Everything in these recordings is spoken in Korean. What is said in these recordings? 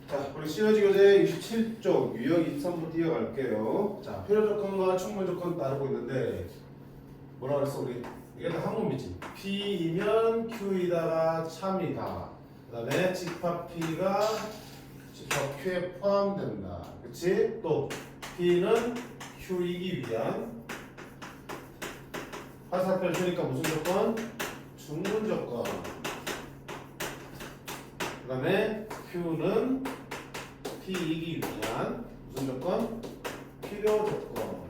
자, 우리 시너지 교재 27쪽 유형 23부터 이어갈게요. 자, 필요 조건과 충분 조건 다루고 있는데 뭐라 그랬어 우리? 이게 다 한문이지. P이면 Q이다가 참이다. 그 다음에 집합 P가 집합 Q에 포함된다. 그치? 또 P는 Q이기 위한 화살표를 주니까 무슨 조건? 충분 조건. 그 다음에 Q는 P이기 위한 무슨 조건? 필요 조건.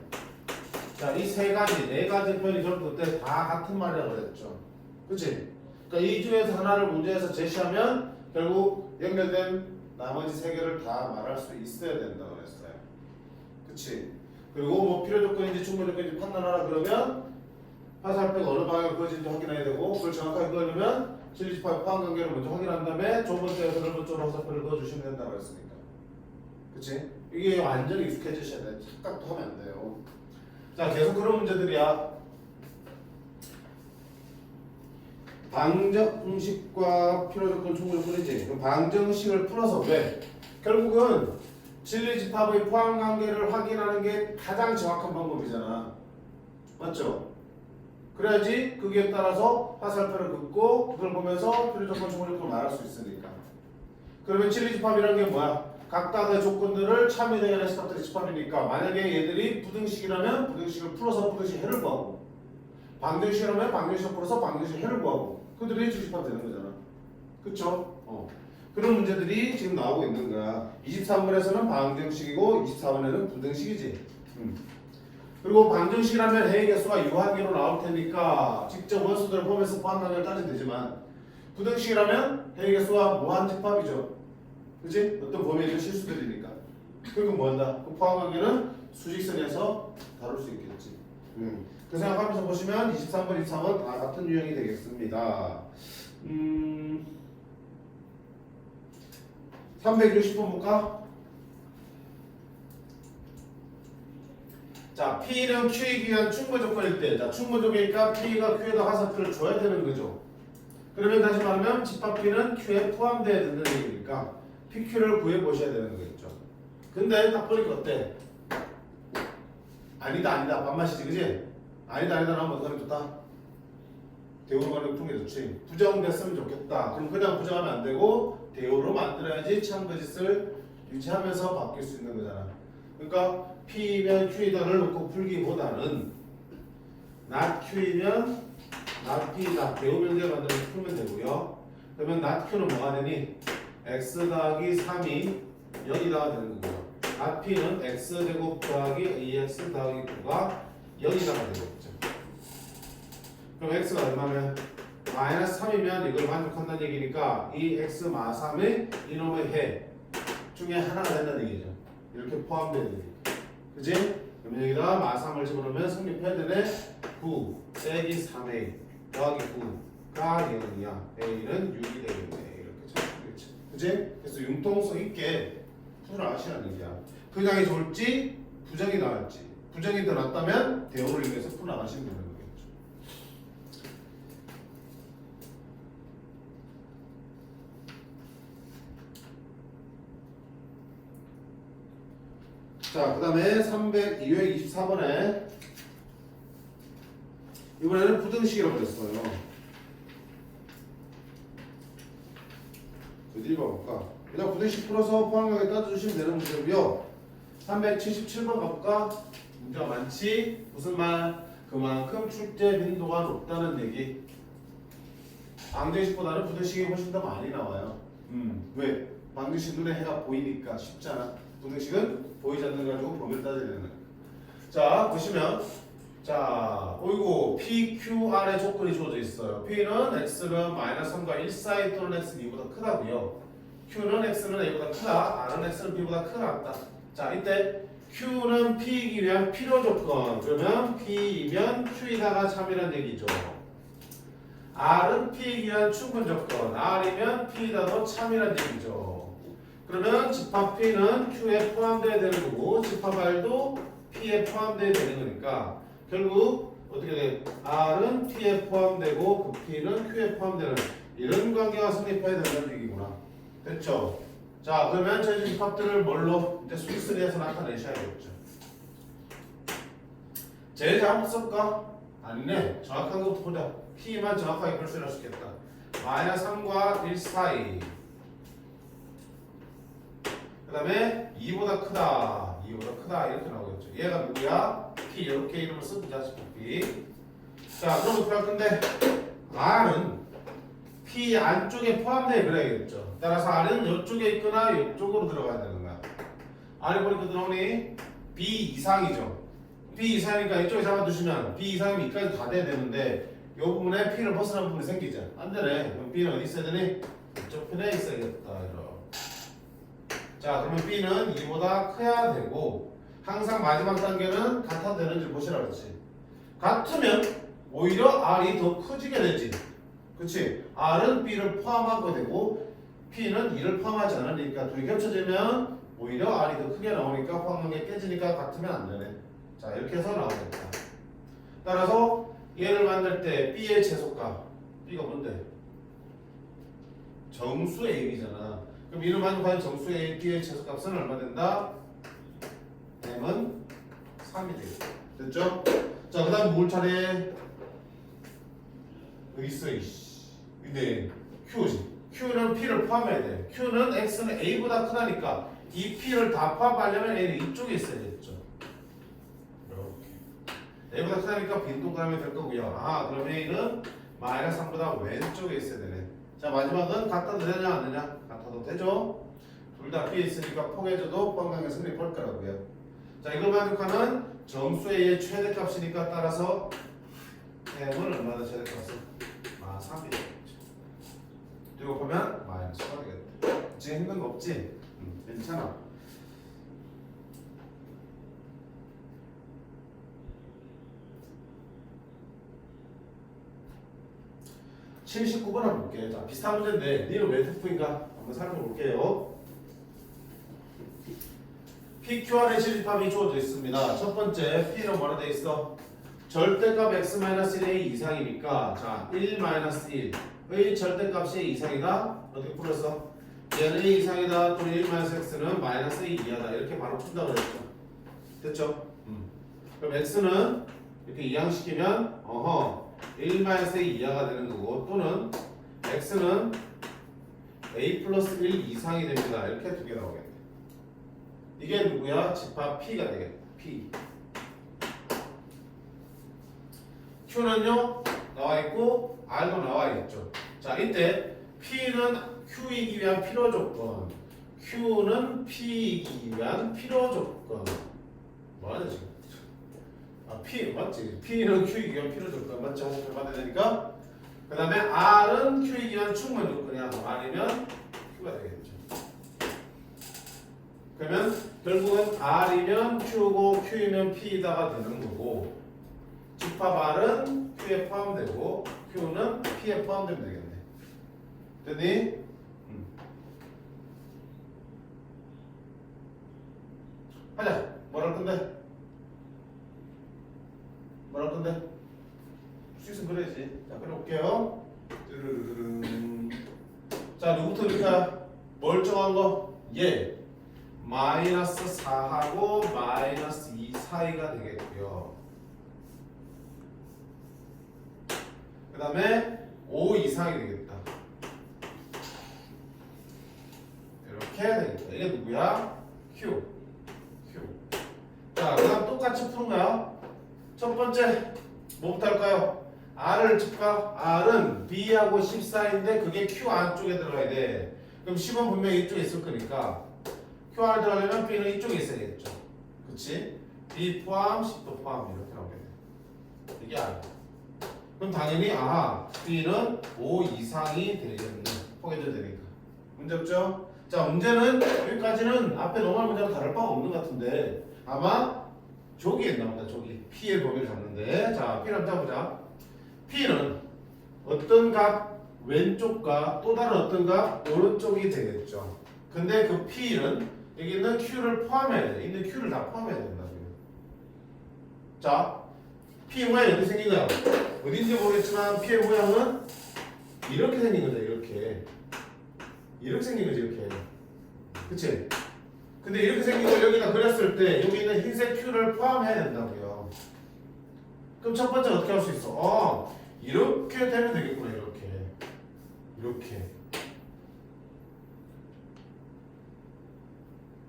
자, 이 세 가지, 네 가지 표현이 저는 그때 다 같은 말이라고 그랬죠. 그치? 그러니까 이 중에서 하나를 문제에서 제시하면 결국 연결된 나머지 세 개를 다 말할 수 있어야 된다고 그랬어요. 그치? 그리고 뭐 필요 조건인지 충분 조건인지 판단하라 그러면 화살표가 어느 방향을 그어진지 확인해야 되고 그걸 정확하게 그으려면 진리집합의 포함 관계를 먼저 확인한 다음에 좁은 쪽에서 넓은 쪽으로 화살표를 그어주시면 된다고 했으니까. 그치? 이게 완전히 익숙해지셔야 돼. 착각도 하면 안 돼요. 자, 계속 그런 문제들이야. 방정식과 필요조건 충분조건이지. 방정식을 풀어서 왜? 결국은 진리집합의 포함관계를 확인하는 게 가장 정확한 방법이잖아. 맞죠? 그래야지 거기에 따라서 화살표를 긋고 그걸 보면서 필요조건 충분조건을 말할 수 있으니까. 그러면 진리집합이라는 게 뭐야? 각각의 조건들을 참여되게 하는 집합들이 집합이니까 만약에 얘들이 부등식이라면 부등식을 풀어서 부등식 해를 구하고 방정식이라면 방정식을 풀어서 방정식 해를 구하고 그들이 집합 되는 거잖아. 그쵸? 그런 문제들이 지금 나오고 있는 거야. 23번에서는 방정식이고 24번에는 부등식이지. 그리고 방정식이라면 해의 개수가 유한계로 나올 테니까 직접 원수들을 포함해서 포함관계를 따지면 되지만 부등식이라면 해의 개수가 무한집합이죠. 그치? 어떤 범위에 있는 실수들이니까. 그리고 뭐한다? 그 포함관계는 수직선에서 다룰 수 있겠지. 그 생각하면서 보시면 23번, 23번 다 같은 유형이 되겠습니다. 360번 볼까? 자, P는 Q이기 위한 충분 조건일 때, 자, 충분 조건이니까 P가 Q에다 화살표를 줘야 되는 거죠. 그러면 다시 말하면 집합 P는 Q에 포함되어야 된다는 얘기니까 PQ를 구해 보셔야 되는 거겠죠. 근데 딱 보니까 어때? 아니다 반맛이지, 그지? 아니다 하면 어떡하면 좋다? 대우로 가는 풍이 좋지. 부정됐으면 좋겠다. 그럼 그냥 부정하면 안 되고 대우로 만들어야지 참 거짓을 유지하면서 바뀔 수 있는 거잖아. 그러니까 P이면 Q이다를 놓고 풀기보다는 not Q이면 not P다. 대우 명제를 만들어서 풀면 되고요. 그러면 not Q는 뭐가 되니? x 더하기 3이 0이다가 되는 거고요. not P는 x 제곱 더하기 ax 더하기 9가 0이다가 되겠죠. 그럼 x가 얼마면? 마이너스 3이면 이걸 만족한다는 얘기니까 이 x 마 3의 이놈의 해 중에 하나가 된다는 얘기죠. 이렇게 포함되어 되니까. 그지? 그럼 여기다 마 3을 집어넣으면 성립해야 되네. 9 빼기 3a 더하기 9가 0이야. a는 6이 되겠네. 이렇게 적어주겠지. 그지? 그래서 융통성 있게 풀어나가시라는 얘기야. 극양이 좋을지 부정이 나을지. 부정이 더 낫다면 대우를 이용해서 풀어나가시면 되는 거겠죠. 자, 그 다음에 224번에 이번에는 부등식이라고 그랬어요. 어디 봐볼까? 그냥 부등식 풀어서 포함하게 따져주시면 되는 문제고요. 377번 가볼까? 문제가 많지? 무슨 말? 그만큼 출제 빈도가 높다는 얘기. 방정식보다는 부등식이 훨씬 더 많이 나와요. 왜? 방정식 눈에 해가 보이니까 쉽잖아. 부등식은 보이지 않는 거 가지고 범위를 따져야 되는 거예요. 자, 보시면 자, 어이구 PQR의 조건이 주어져 있어요. P는 X는 마이너스 3과 1 사이 또는 X는 B보다 크다고요. Q는 X는 A보다 크다. R은 X는 B보다 크다. 자, 이때 Q는 P이기 위한 필요 조건. 그러면 P이면 Q이다가 참이란 얘기죠. R은 P이기 위한 충분 조건. R이면 P이다도 참이란 얘기죠. 그러면 집합 P는 Q에 포함되어야 되는 거고 집합 R도 P에 포함되어야 되는 거니까 결국 어떻게 돼? R은 P에 포함되고 그 P는 Q에 포함되는 이런 관계가 성립해야 된다는 얘기구나. 됐죠? 자, 그러면 저희 집합들을 뭘로 이제 수리해서 나타내셔야겠죠. 제일 잘못 쓸까? 아니네. 정확한 것부터 보자. P만 정확하게 표시할 수 있겠다. 마이너스 3과 1 사이. 그 다음에 2보다 크다. 2보다 크다. 이렇게 나오겠죠. 얘가 누구야? P. 이렇게 이름을 쓰자. P. 자, 그럼 어떻게 할 건데? R은 P 안쪽에 포함되어 그래야겠죠. 따라서 R은 이쪽에 있거나 이쪽으로 들어가야 되는 거야. R이 보니까 들어오니 B 이상이죠. B 이상이니까 이쪽에 잡아두시면 B 이상이면 이까지 다 돼야 되는데 이 부분에 P를 벗어나는 부분이 생기죠. 안 되네. 그럼 B는 어디 있어야 되니? 이쪽 편에 있어야겠다. 이렇게. 자, 그러면 B는 2보다 커야 되고 항상 마지막 단계는 같아도 되는지 보시라 그랬지. 같으면 오히려 R이 더 커지게 되지. 그치? R은 B를 포함하고 되고 P는 2를 포함하지 않으니까 둘이 겹쳐지면 오히려 R이 더 크게 나오니까 포함한 게 깨지니까 같으면 안 되네. 자, 이렇게 해서 나오겠다. 따라서 얘를 만들 때 B의 최소값 B가 뭔데? 정수 A이잖아. 그럼 이를 만족하는 정수 A, B의 최소값은 얼마 된다? M은 3이 되겠다. 됐죠? 자, 그 다음 뭘 차례? 여기 있어, 이씨. 근데 Q지. Q는 P를 포함해야 돼. Q는 X는 A보다 크다니까 이 P를 다 포함하려면 A는 이쪽에 있어야겠죠. 이렇게. A보다 크다니까 빈 동그라미 될 거고요. 아, 그럼 A는 마이너스 3보다 왼쪽에 있어야 되네. 자, 마지막은 같아도 되냐 안 되냐? 같아도 되죠. 둘 다 P에 있으니까 포개져도 포함관계 성립할 거라고요. 자, 이걸 만족하는 정수 A의 최대값이니까 따라서 M은 얼마나 최대값은? 3이 되겠죠. 그리고 보면 마이너스가 되겠다. 지금 힘든 거 없지? 괜찮아. (79번) 한번 볼게요. 자, 비슷한 문제인데 니는 왜 F인가? 한번 살펴볼게요. PQR의 실집합이 주어져 있습니다. 첫 번째 P는 뭐라 돼 있어? 절대값 x-1의 이상이니까 자 1-1의 절대값이 이상이다. 어떻게 풀었어? 얘는 A 이상이다. 또 1-x는 마이너스 A 이하다. 이렇게 바로 푼다고 그랬죠. 됐죠? 그럼 x는 이렇게 이항시키면 1-A 이하가 되는 거고 또는 x는 A 플러스 1 이상이 됩니다. 이렇게 두 개 나오겠네. 이게 누구야? 집합 P가 되겠다. P. Q는요 나와 있고 R도 나와 있죠. 자, 이때 P는 Q이기 위한 필요 조건, Q는 P이기 위한 필요 조건. 뭐하냐 지금? 아, P 맞지? P는 Q이기 위한 필요 조건 맞지? 호흡을 받아야 되니까. 그 다음에 R은 Q이기 위한 충분 조건이야. R이면 Q가 되겠죠. 그러면 결국은 R이면 Q고 Q이면 P다가 되는 거고. 집합 R은 Q에 포함되고 Q는 P에 포함되면 되겠네. 됐니? 하자. 뭘 할 건데? 뭘 할 건데? 수 있으면 그래야지. 자, 그려볼게요. 자, 누구부터 그릴까요? 멀쩡한 거? 예. 마이너스 4하고 마이너스 2 사이가 되겠고요. 그 다음에 5 이상이 되겠다. 이렇게 해야 되겠다. 이게 누구야? Q. 자, 그 다음 똑같이 푸는 거야. 첫 번째 뭐부터 할까요? R을 칠까? R은 B하고 14인데 그게 Q 안쪽에 들어가야 돼. 그럼 10은 분명히 이쪽에 있을 거니까 QR 들어가려면 B는 이쪽에 있어야겠죠. 그치? B 포함, 10도 포함 이렇게 나오게 돼. 이게 R. 그럼 당연히 B는 5 이상이 되겠네. 포개져야 되니까. 문제 없죠? 자, 문제는 여기까지는 앞에 노멀 문제랑 다를 바가 없는 것 같은데 아마 저기에 있나 보다. 저기 P의 범위를 잡는데 자, P를 한번 잡아보자. P는 어떤 값 왼쪽과 또 다른 어떤 값 오른쪽이 되겠죠. 근데 그 P는 여기 있는 Q를 포함해야 돼. 있는 Q를 다 포함해야 된다고요. 자, P 모양이 어떻게 생긴 거야? 어딘지 모르겠지만 P의 모양은 이렇게 생긴 거죠. 이렇게 생긴 거지. 이렇게 그치? 근데 이렇게 생긴 걸 여기다 그렸을 때 여기 있는 흰색 Q를 포함해야 된다고요. 그럼 첫 번째 어떻게 할 수 있어? 이렇게 되면 되겠구나. 이렇게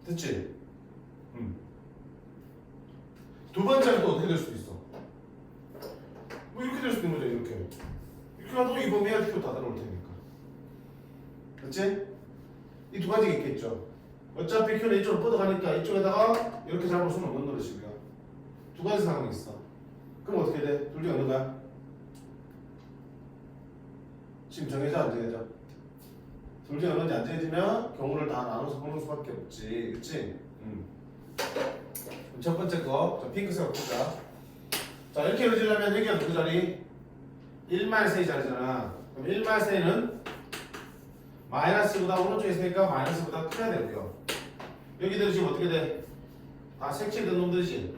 됐지? 두 번째는 또 어떻게 될 수도 있어? 뭐 이렇게 될 수도 있는 거죠. 이렇게 하다가 이 범위에 Q 다 들어올 테니까. 그치? 이 두 가지가 있겠죠. 어차피 Q는 이쪽으로 뻗어가니까 이쪽에다가 이렇게 잡을 수는 없는 노릇이고요. 두 가지 상황이 있어. 그럼 어떻게 돼? 둘 중에 어느 거야? 지금 정해져 안 정해져? 둘 중에 어느지 안 정해지면 경우를 다 나눠서 보는 수밖에 없지. 그치? 첫 번째 거, 저 핑크색 보자. 자, 이렇게 이루어지려면 여기가 누구 자리? 1-세의 자리잖아. 그럼 1-세는 마이너스보다 오른쪽에 있으니까 마이너스보다 커야 되고요. 여기들 지금 어떻게 돼? 다 색칠된 놈들이지?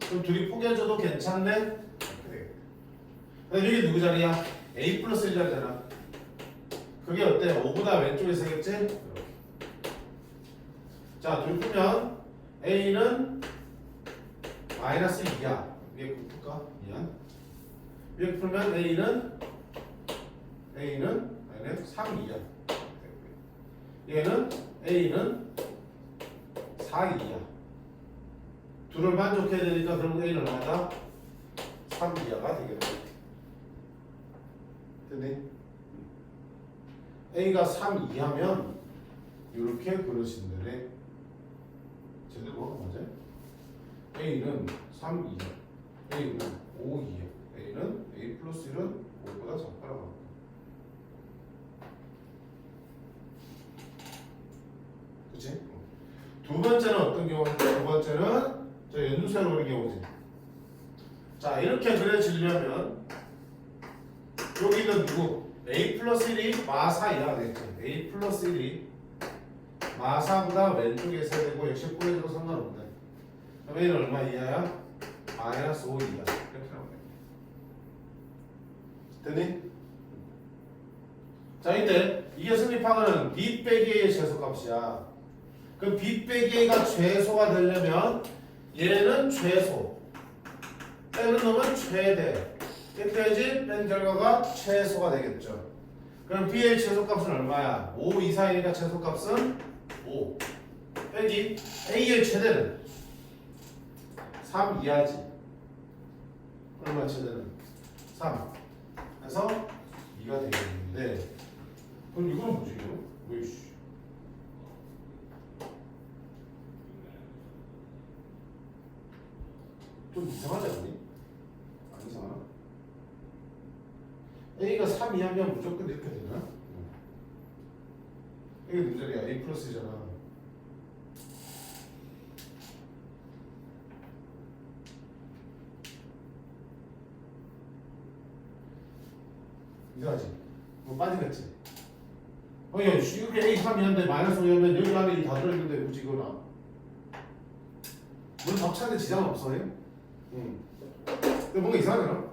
그럼 둘이 포개줘도 괜찮네? 이렇게 되겠다. 그럼 여기 누구 자리야? A 플러스 1 자리잖아. 그게 어때? 5보다 왼쪽에 서겠지? 이렇게. 자, 둘 풀면 A는 마이너스 2야. 위에 풀까? 미안. 위에 풀면 A는 3, 2야. 얘는 A는 4, 2야. 둘을 만족해야 되니까 결국 A는 얼마다? 3, 2야가 되겠다. 됐니? A가 3, 2하면 이렇게 그려진다네. 제대로 뭐가 맞아요? A는 3, 2야. A는 5, 2야. A는 A 플러스 1은 5보다 작다라고 합니다. 그치? 두 번째는 어떤 경우인데? 두 번째는 저 연두색으로 그린 경우지. 자, 이렇게 그려지려면 여기는 누구? A 플러스 1이 마4 이하가 되겠죠. A 플러스 1이 마4보다 왼쪽에 있어야 되고 역시 뿌려줘도 상관없네. 그럼 A는 얼마 이하야? 마이너스 5 이하. 이렇게 나오네. 됐니? 자, 이때 이게 승립하고는 B 빼기 A의 최소값이야. 그럼 B 빼기 A가 최소가 되려면 얘는 최소, 빼는 놈은 최대. 이렇게 해야지 뺀 결과가 최소가 되겠죠. 그럼 B의 최소값은 얼마야? 5 이상이니까 최소값은 5 빼기 A의 최대는 3 이하지. 얼마 최대는? 3. 그래서 2가 되겠는데 그럼 이거는 뭐지? 왜씨? 좀 이상하지 않니? 안 이상하나? A가 3 이하면 무조건 이렇게 되나? 이게 무슨 자리야? A 플러스잖아. 이상하지? 뭐 빠지겠지? 야, 이렇게 A 3 이하인데 마이너스 5하면 여기 안에 다 들어있는데 굳이 이거나 물 덮차는데 지장은 없어요? 근데 뭔가 이상하잖아?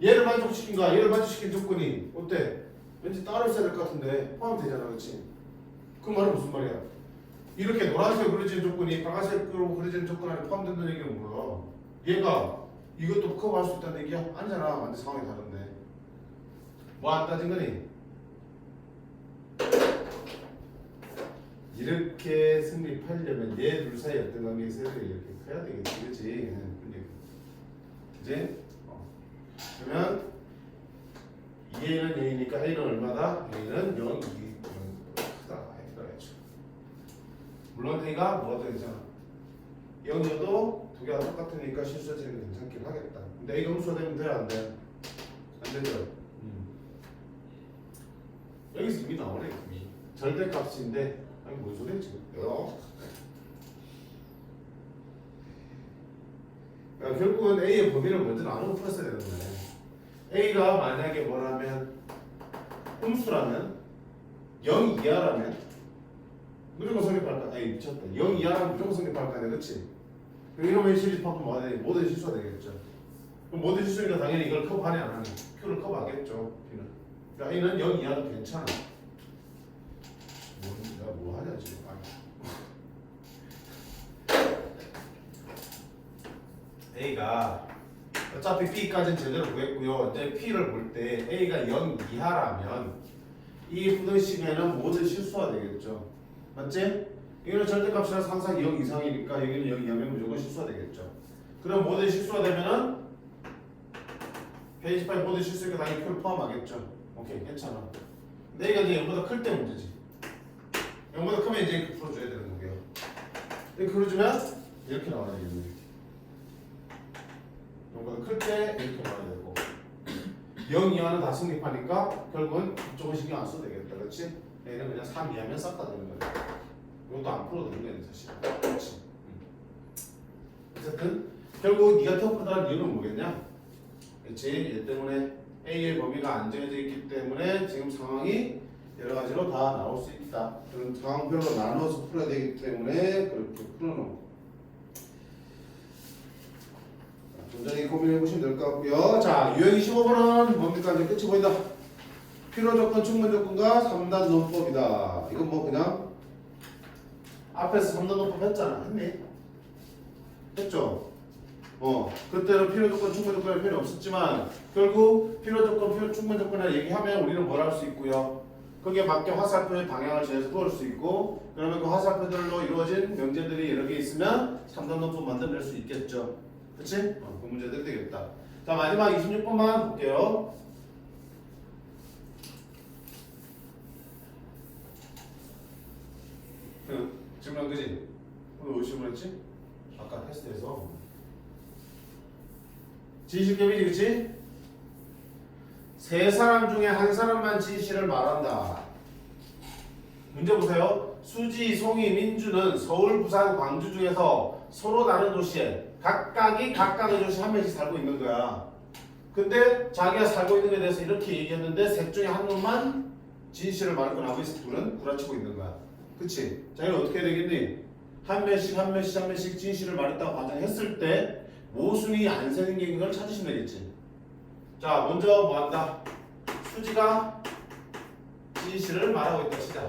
얘를 만족시킨 거야. 얘를 만족시킨 조건이 어때? 왠지 따로 있어야 될 것 같은데 포함되잖아. 그렇지? 그 말은 무슨 말이야? 이렇게 노란색으로 그려진 조건이 빨간색으로 그려진 조건 안에 포함된다는 얘기는 뭐야? 얘가 이것도 커버할 수 있다는 얘기야? 아니잖아. 완전 상황이 다른데 뭐 안 따진 거니? 이렇게 승립하려면 얘 둘 사이 어떤 관계가 있어야 돼? 이렇게 커야 되겠지. 그치? 그치? 그러면 2A는 0이니까 A는 얼마다? A는 0, 2, 0 크다. 많이 들어야죠. 물론 A가 뭐가 되잖아. 0이어도 두 개가 똑같으니까 실수하지는 괜찮긴 하겠다. 근데 A가 음수가 되면 돼야 안 돼? 안 되죠? 여기서 이미 나오네. 이미 절대값인데 아니 뭔 소리야 지금? 그러니까 결국은 A의 범위를 먼저 나누고 풀었어야 되는 거네. A가 만약에 뭐라면 음수라면 0 이하라면 무조건 성립할 거. 아니 미쳤다. 0 이하라면 무조건 성립할 거 아니야, 그렇지? 이러면 실습하면 뭐가 돼? 모든 실수가 되겠죠. 그럼 모든 실수니까 당연히 이걸 커버하네 안 하네. Q를 커버하겠죠. B는. 그러니까 A는 0 이하도 괜찮아. 내가 뭐 하냐 지금? A가 어차피 B까지는 제대로 구했고요. 이제 P를 볼 때 A가 0 이하라면 이 부등식에는 모든 실수가 되겠죠. 맞지? 이거는 절대값이라서 항상 0 이상이니까 여기는 0 이하면 무조건 실수가 되겠죠. 그럼 모든 실수가 되면은 페이지 파일 모든 실수가 당연히 Q를 포함하겠죠. 오케이, 괜찮아. 근데 A가 이제 0보다 클 때 문제지. 0보다 크면 이제 풀어줘야 되는 거고요. 이렇게 풀어주면 이렇게 나와야 되겠네. 0보다 클 때 이렇게 나와야 되고 0 이하는 다 성립하니까 결국은 이쪽은 신경 안 써도 되겠다. 그렇지? 얘는 그냥 3 이하면 싹 다 되는 거야. 이것도 안 풀어도 되는 거야 사실. 그렇지? 어쨌든 결국 네가 태워프다는 이유는 뭐겠냐? 그렇지? 얘 때문에 A의 범위가 안 정해져 있기 때문에 지금 상황이 여러 가지로 다 나올 수 있다. 그런 상황별로 나눠서 풀어야 되기 때문에 그렇게 풀어놓고 굉장히 고민해 보시면 될 것 같고요. 자, 유형 25번은 뭡니까? 이제 끝이 보인다. 필요 조건, 충분 조건과 3단 논법이다. 이건 뭐 그냥 앞에서 3단 논법 했잖아. 했니? 했죠? 그때는 필요 조건, 충분 조건이 필요 없었지만 결국 필요 조건, 필요 충분 조건을 얘기하면 우리는 뭘 할 수 있고요. 거기에 맞게 화살표의 방향을 정해서 그을 수 있고 그러면 그 화살표들로 이루어진 명제들이 여러 개 있으면 3단 논법 만들어낼 수 있겠죠. 그치? 그 문제들 되겠다. 자, 마지막 26번만 볼게요. 질문한 거지? 오늘 뭐 질문했지? 아까 테스트에서 진실개비지, 그치? 세 사람 중에 한 사람만 진실을 말한다. 문제 보세요. 수지, 송이, 민주는 서울, 부산, 광주 중에서 서로 다른 도시에 각각의 도시 한 명씩 살고 있는 거야. 근데 자기가 살고 있는 데 대해서 이렇게 얘기했는데 셋 중에 한 놈만 진실을 말하고 나머지 둘은 구라치고 있는 거야. 그치? 자, 이건 어떻게 되겠니? 한 명씩 진실을 말했다고 가정했을 때 모순이 안 생기는 걸 찾으시면 되겠지. 자, 먼저 뭐 한다? 수지가 진실을 말하고 있다 치자.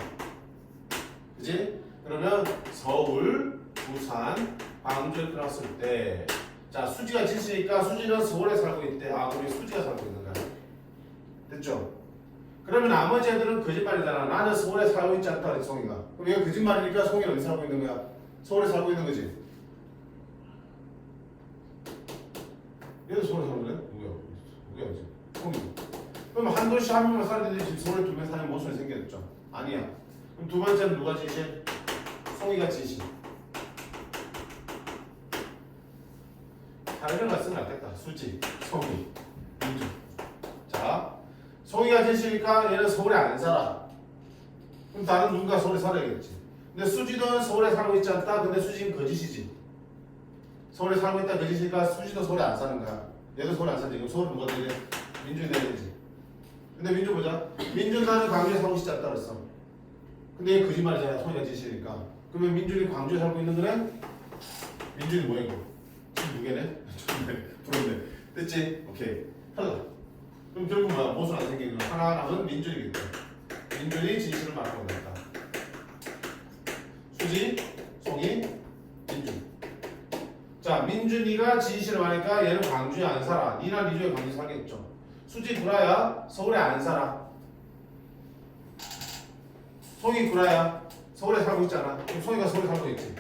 그치? 그러면 서울, 부산, 광주에 들어왔을 때, 자, 수지가 진실이니까 수지는 서울에 살고 있대. 그럼 수지가 살고 있는 거야. 됐죠? 그러면 나머지 애들은 거짓말이잖아. 나는 서울에 살고 있지 않다 그랬지, 송이가. 그럼 얘가 거짓말이니까 송이는 어디 살고 있는 거야? 서울에 살고 있는 거지. 얘도 서울에 살고 그래? 누구야 이제? 송이. 그럼 한 도시 한 명만 사는 애들이 지금 서울에 두 명 사는 모순이 생겼죠? 아니야. 그럼 두 번째는 누가 진실? 송이가 진실. 다른 걸 쓰면 안 겠다. 수지, 송이, 민주. 자, 송이가 진실이니까 얘는 서울에 안 살아. 그럼 다른 누군가 서울에 살아야겠지. 근데 수지도 서울에 살고 있지 않다. 근데 수지는 거짓이지. 서울에 살고 있다 거짓이니까 수지도 서울에 안 사는 거야. 얘도 서울에 안 살지. 그럼 서울은 누가 돼야 돼? 민준이 돼야 되지. 근데 민주 보자. 민준 나는 광주에 살고 있지 않다 그랬어. 근데 얘 거짓말이잖아. 송이가 진실이니까. 그러면 민준이 광주에 살고 있는 거네? 민준이 뭐야 이거? 지금 두 개네? 부럽네. 됐지? 오케이. 탈락. 그럼 결국 뭐야? 모순 안 생기는 거. 하나는 민준이겠다. 민준이 진실을 말하고 있다. 수지, 송이, 민준. 자, 민준이가 진실을 말하니까 얘는 광주에 안 살아. 니나 니 중에 광주에 살겠죠. 수지 구라야 서울에 안 살아. 송이 구라야 서울에 살고 있지 않아. 그럼 송이가 서울에 살고 있지.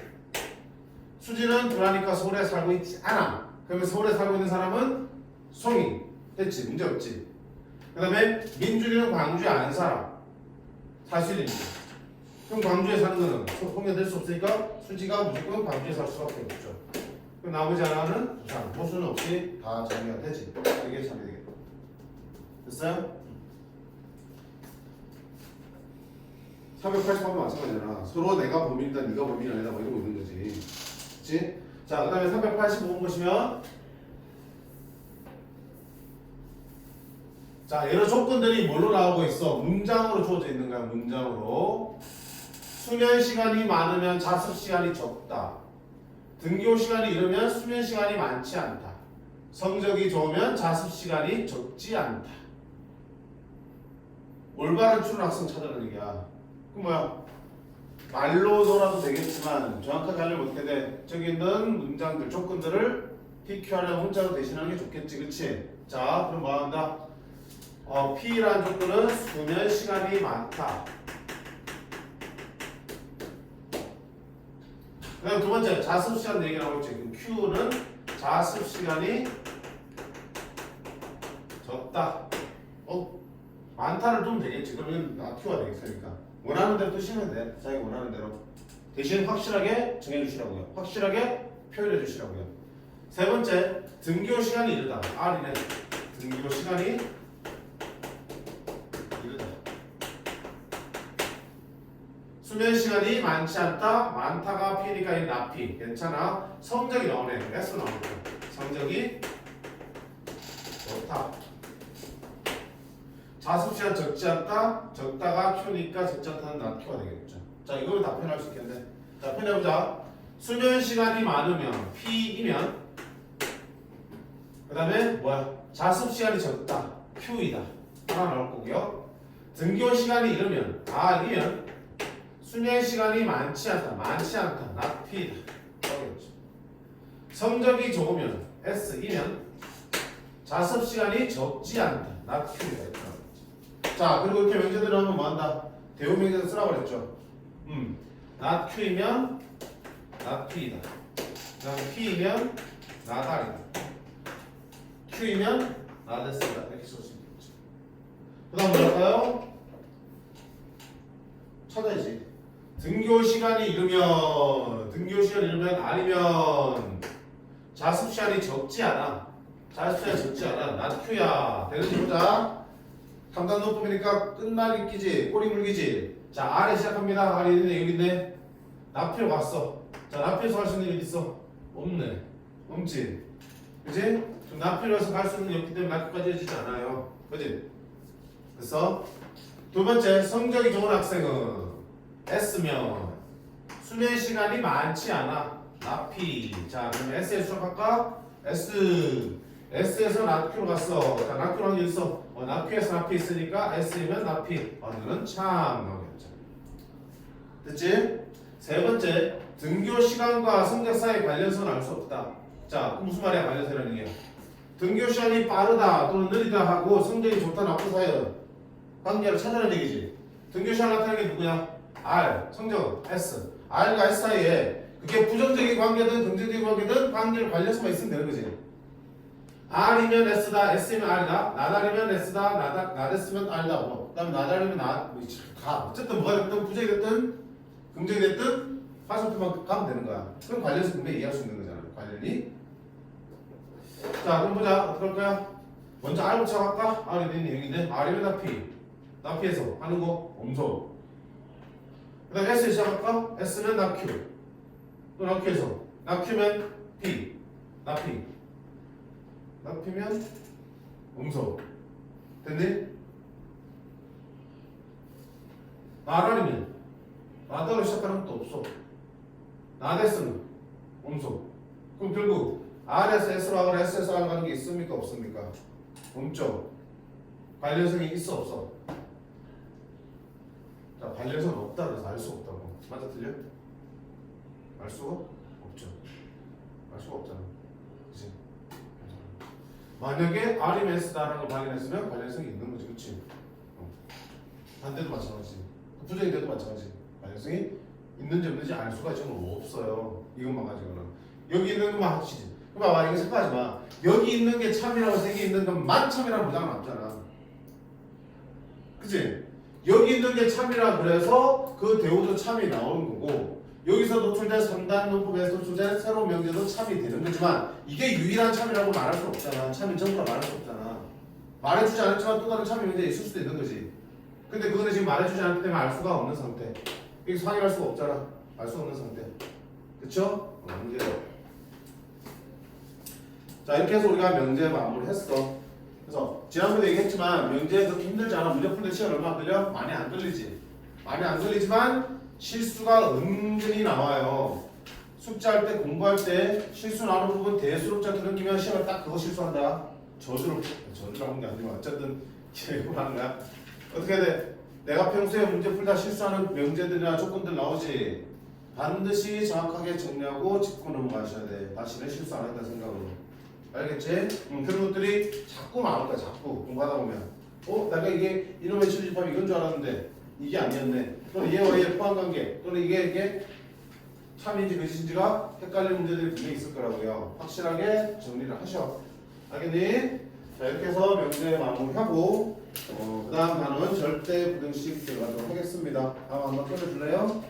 수지는 구라니까 서울에 살고 있지 않아. 그러면 서울에 살고 있는 사람은 송이. 됐지? 문제 없지? 그 다음에 민준이는 광주에 안 살아. 사실입니다. 그럼 광주에 사는 거는 송이가 될 수 없으니까 수지가 무조건 광주에 살 수밖에 없죠. 그럼 나머지 하나는 부산. 모순 없이 다 정리가 되지. 이게 참 되겠다. 됐어요? 380번도 마찬가지잖아. 서로 내가 범인이다, 네가 범인이 아니다, 뭐 이러고 있는 거지. 그치? 자, 그 다음에 385번 보시면, 자, 여러 조건들이 뭘로 나오고 있어? 문장으로 주어져 있는 거야, 문장으로. 수면 시간이 많으면 자습 시간이 적다. 등교 시간이 이르면 수면 시간이 많지 않다. 성적이 좋으면 자습 시간이 적지 않다. 올바른 출근 학생 찾아라는 얘기야. 그럼 뭐야? 말로서라도 되겠지만 정확하게 하려면 어떻게 돼? 저기 있는 문장들, 조건들을 PQR을 문자로 대신하는 게 좋겠지, 그치? 자, 그럼 뭐 한다? P라는 조건은 수면 시간이 많다. 그 다음 두 번째, 자습 시간 얘기 나오고 있지. 그럼 Q는 자습 시간이 적다. 많다를 두면 되겠지. 그러면 Q가 되겠으니까. 원하는 대로 쓰시면 돼. 자기 원하는 대로. 대신 확실하게 정해주시라고요. 확실하게 표현해 주시라고요. 세 번째, 등교 시간이 이르다. R이네. 등교 시간이 이르다. 수면 시간이 많지 않다. 많다가 P니까 이 not P. 괜찮아. 성적이 나오네. S 나오고. 성적이 좋다. 자습 시간 적지 않다. 적다가 Q니까 적지 않다는 not Q가 되겠죠. 자, 이걸 다 표현할 수 있겠네. 자, 표현해보자. 수면 시간이 많으면 P이면 그 다음에 뭐야? 자습 시간이 적다. Q이다. 하나 나올 거고요. 등교 시간이 이르면 R이면 수면 시간이 많지 않다. 많지 않다. not P이다. 그러겠죠. 성적이 좋으면 S이면 자습 시간이 적지 않다. not Q이다. 자, 그리고 이렇게 명제들을 하면 뭐 한다? 대우 명제를 쓰라고 그랬죠. not Q이면 not P이다. 그 다음에 P이면 not R이다. Q이면 not S이다. 이렇게 쓸 수 있겠죠. 그 다음 뭐랄까요? 찾아야지. 등교 시간이 이르면 아니면 자습 시간이 적지 않아. 자습 시간이 적지 않아. not Q야. 되는지 보자. 탐단 높음이니까 끝나기 끼지. 꼬리 물기지. 자, R에 시작합니다. R이 있네. 여기 있네. 나필 왔어. 자, 나필에서 갈 수 있는 일 있어? 없네. 없지. 그지? 그럼 나필에서 갈 수 있는 일 없기 때문에 나필까지 해지지 않아요. 그지? 그래서 두 번째, 성적이 좋은 학생은 S면 수면 시간이 많지 않아. 나피. 자, 그러면 S에 수락할까? S에서 나피로 갔어. 자, 나피로 한 게 있어. 나피에서 나피 있으니까 S이면 나피. 이거는 참 나오겠죠. 됐지? 세 번째, 등교 시간과 성적 사이 관련성을 알 수 없다. 자, 무슨 말이야? 관련성이라는 게. 등교 시간이 빠르다 또는 느리다 하고 성적이 좋다 나쁘다 사이 관계를 찾아내는 얘기지. 등교 시간 나타나는 게 누구야? R, 성적 S. R과 S 사이에 그게 부정적인 관계든 긍정적인 관계든 관계를 관련성만 있으면 되는 거지. R이면 S다, S이면 R이다. 나달이면 S다, 나댔으면 R이다. 그 다음에 나달이면 다. 어쨌든 뭐가 됐든 부정이 됐든 긍정이 됐든 화살표만 가면 되는 거야. 그럼 관련성 분명히 이해할 수 있는 거잖아. 관련이. 자, 그럼 보자. 어떻게 할 거야? 먼저 R부터 할까? R이 있는 얘기인데 R이면 나피. 나피에서 하는 거 엄소. 그 다음에 S 시작할까? S는 나Q. 또 나Q에서 나Q면 P. 나피. 나피면 음소. 됐니? 나라리면 나다로 시작하는 것도 없어. 나데스는 음소. 그럼 결국 R에서 S로 하거나 S에서 R로 가는 게 있습니까? 없습니까? 없죠. 관련성이 있어 없어? 자, 관련성은 없다 그래서 알 수 없다고. 맞아 틀려? 알 수가 없죠. 알 수가 없잖아. 그치? 만약에 R이면 S다라는 걸 발견했으면 관련성이 있는 거지. 그치? 반대도 마찬가지. 부정인데도 마찬가지. 관련성이 있는지 없는지 알 수가 지금 없어요. 이것만 가지고는. 여기 있는 것만 합치지. 봐봐, 이거 생각하지 마. 여기 있는 게 참이라고 여기 있는 것만 참이라고 보장은 없잖아. 그치? 여기 있는 게 참이라 그래서 그 대우도 참이 나오는 거고 여기서 노출된 3단 문법에서 노출된 새로운 명제도 참이 되는 거지만 이게 유일한 참이라고 말할 수 없잖아. 참이 전부라 말할 수 없잖아. 말해주지 않았지만 또 다른 참이 명제 있을 수도 있는 거지. 근데 그거는 지금 말해주지 않기 때문에 알 수가 없는 상태. 여기서 확인할 수가 없잖아. 알 수 없는 상태. 그쵸? 문제요. 자, 이렇게 해서 우리가 명제 마무리를 했어. 그래서 지난번에 얘기했지만 명제 그렇게 힘들지 않아. 문제 풀 때 시간 얼마 걸려? 많이 안 걸리지. 많이 안 걸리지만 실수가 은근히 나와요. 숙제할 때 공부할 때 실수 나오는 부분 대수롭자 들은기면 시험에 딱 그거 실수한다. 저주라고 하는 게 아니고 어쨌든 개고하는 거야. 어떻게 해야 돼? 내가 평소에 문제 풀다 실수하는 명제들이나 조건들 나오지. 반드시 정확하게 정리하고 짚고 넘어가셔야 돼. 다시는 실수 안 했다 생각으로. 알겠지? 그런 것들이 자꾸 나올 거야. 자꾸 공부하다 보면. 내가 이게 이놈의 실집합 이건 줄 알았는데 이게 아니었네. 또는 얘와 얘 포함관계 또는 이게 참인지 거짓인지가 헷갈리는 문제들이 분명히 있을 거라고요. 확실하게 정리를 하셔. 알겠니? 자, 이렇게 해서 명제 마무리하고 그 다음 단어는 절대 부등식 들어가도록 하겠습니다. 다음 한번 끊어줄래요?